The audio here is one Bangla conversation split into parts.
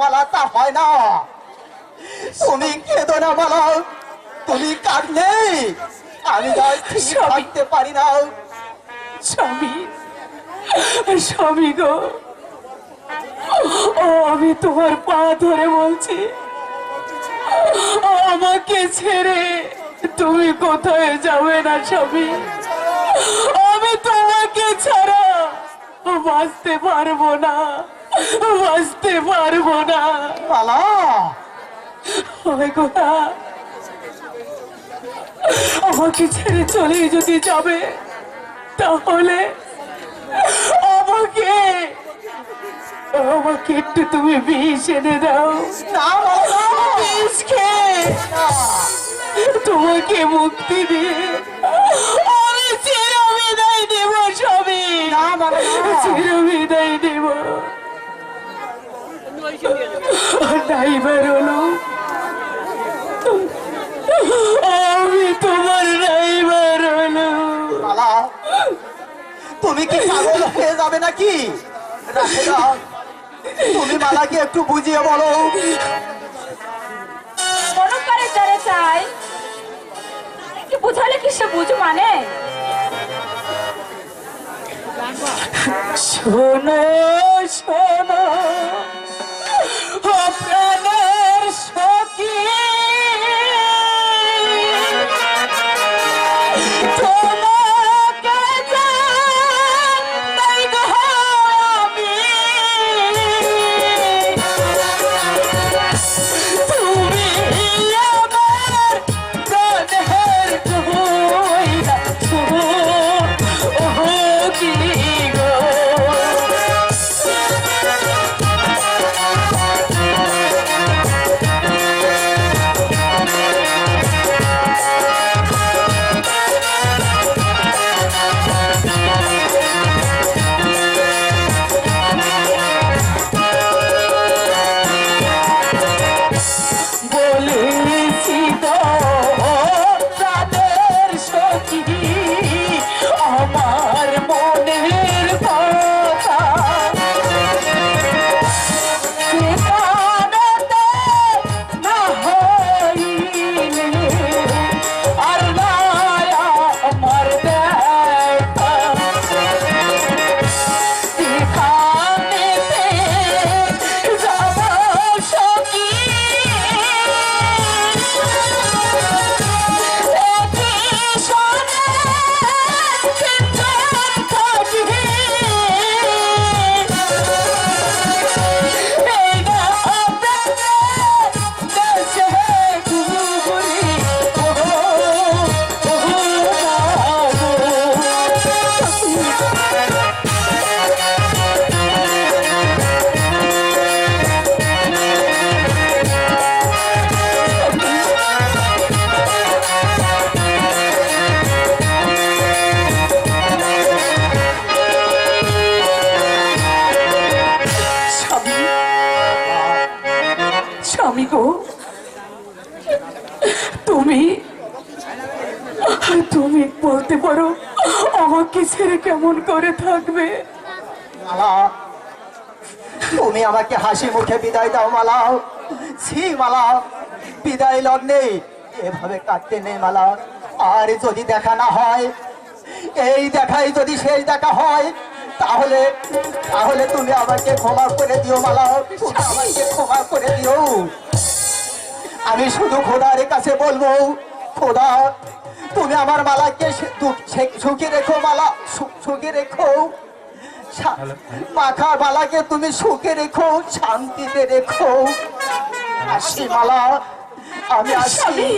মালা তা হয় না। তুমি কেঁদো না মালা, তুমি কাঁদলে আমি থাকতে পারি না। স্বামী, স্বামী গো, ও আমি তোমার পা ধরে বলছি, আমাকে ছেড়ে তুমি কোথায় যাবে না স্বামী। আমি তোমাকে ছাড়া বাঁচতে পারবো না, বাঁচতে পারবো না। মালা আমাকে ছেড়ে চলে যদি যাবে তাহলে আমাকে আমাকে একটু তুমি বিষ এনে দাও। বিষ খেয়ে তোমাকে মুক্তি দিয়ে আমি চিরবিদায় দেব স্বামী, চিরবিদায় দেব। ড্রাইভার হলো আমি তোমার ড্রাইভার হলো। তুমি কি পাগল হয়ে যাবে নাকি? তুমি মালাকে একটু বুঝিয়ে বলো। মনকারে যারা চাই কি বুঝালে কি সে বুঝ মানে। শোনো শোনো প্রাণের সখী, স্বামী গো, তুমি তুমি বলতে পারো আমাকে ছেড়ে কেমন করে থাকবে? মালা তুমি আমাকে হাসি মুখে বিদায় দাও মালা। ছি মালা, বিদায় লগ্নে এভাবে কাটতে নেই মালা। আর যদি দেখা না হয়, এই দেখাই যদি শেষ দেখা হয়, তাহলে তাহলে তুমি আমাকে ক্ষমা করে দিও মালা, আমাকে ক্ষমা করে দিও। আমি শুধু খোদার কাছে বলবো, খোদা তুমি আমার মালাকে সুখে রেখো মালা, সুখে রেখো। মাখা মালাকে তুমি সুখে রেখো, শান্তিতে রেখো। আসি মালা, আমি আসি।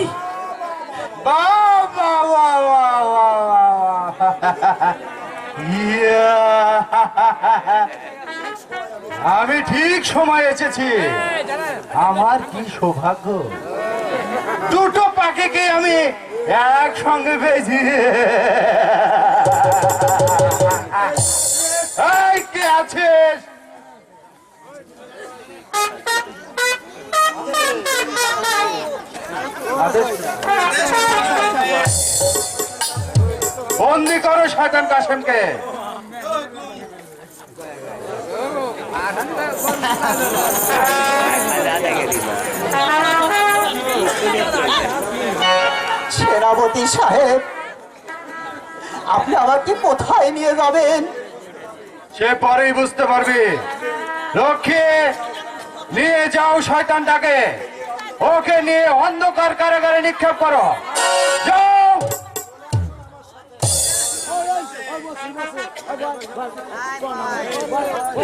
আমি ঠিক সময় এসেছি। আমার কি সৌভাগ্য, দুটো পাখিকে আমি একসঙ্গে পেয়েছি। এই কে আছিস? বন্দি করো শয়তান কাসেমকে। সেনাপতি সাহেব, আপনি আমাকে কোথায় নিয়ে যাবেন? সে পরেই বুঝতে পারবি। লক্ষ্মী, নিয়ে যাও শয়তানটাকে, ওকে নিয়ে অন্ধকার কারাগারে নিক্ষেপ করো। যাও।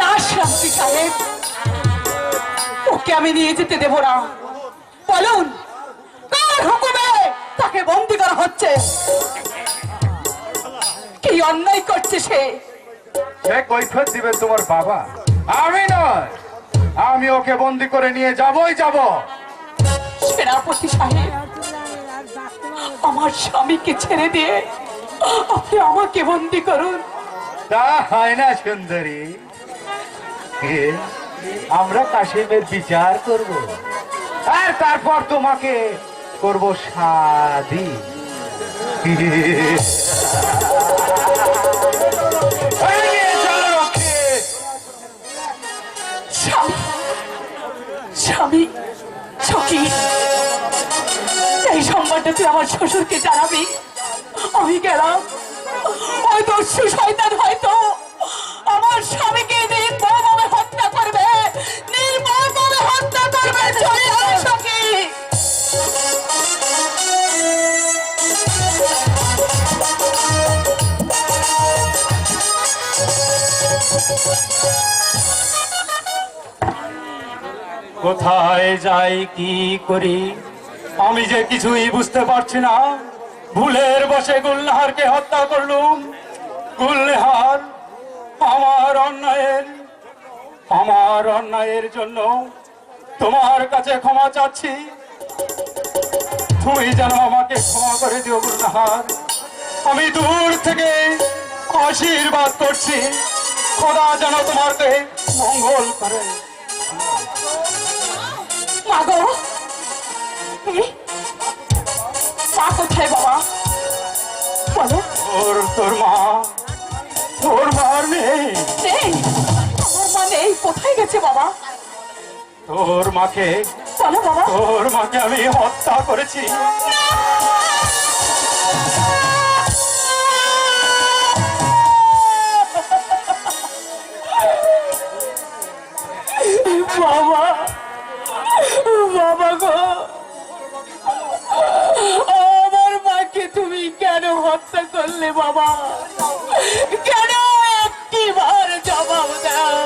না শাস্ত্রী সাহেব, ওকে আমি নিয়ে যেতে দেব না। বলুন, কার হুকুমে তাকে বন্দি করা হচ্ছে? কি অন্যায় করছে সে? সে কৈফিয়ত দিবে তোমার বাবা, আমি নয়। আমি ওকে বন্দি করে নিয়ে যাবই যাব। সেনাপতি সাহেব, আমার স্বামীকে ছেড়ে দিয়ে আপনি আমাকে বন্দি করুন। তা হয় না সুন্দরী, আমরা কাশিমের বিচার করব, আর তারপর তোমাকে করব শাদি। চলো লক্ষ্মী। স্বামী, স্বামী, সখী, এই সংবাদটা তুই আমার শ্বশুরকে জানাবি। আমি গেলাম, ওই দস্যু শয়তান হয়তো আমার স্বামীকে নির্মমভাবে হত্যা করবে, নির্মমভাবে হত্যা করবে। চলে আয় সখী। কোথায় যাই, কি করি, আমি যে কিছুই বুঝতে পারছি না। ভুলের বসে গুলনাহারকে হত্যা করলুম। গুলনাহার, আমার অন্যায়ের জন্য তোমার কাছে ক্ষমা চাচ্ছি। তুমি যেন আমাকে ক্ষমা করে দিও গুলনাহার। আমি দূর থেকে আশীর্বাদ করছি, খোদা যেন তোমাকে মঙ্গল করে। মাগো, মা কোথায় বাবা? বলো। তোর মার নেই? নেই, আমার মা নেই। কোথায় গেছে বাবা? তোর মাকে বলো বাবা। তোর মাকে আমি হত্যা করেছি। বাবা, বাবা গো, আমার মাকে তুমি কেন হত্যা করলে বাবা? কেন? একটি বার জবাব দাও।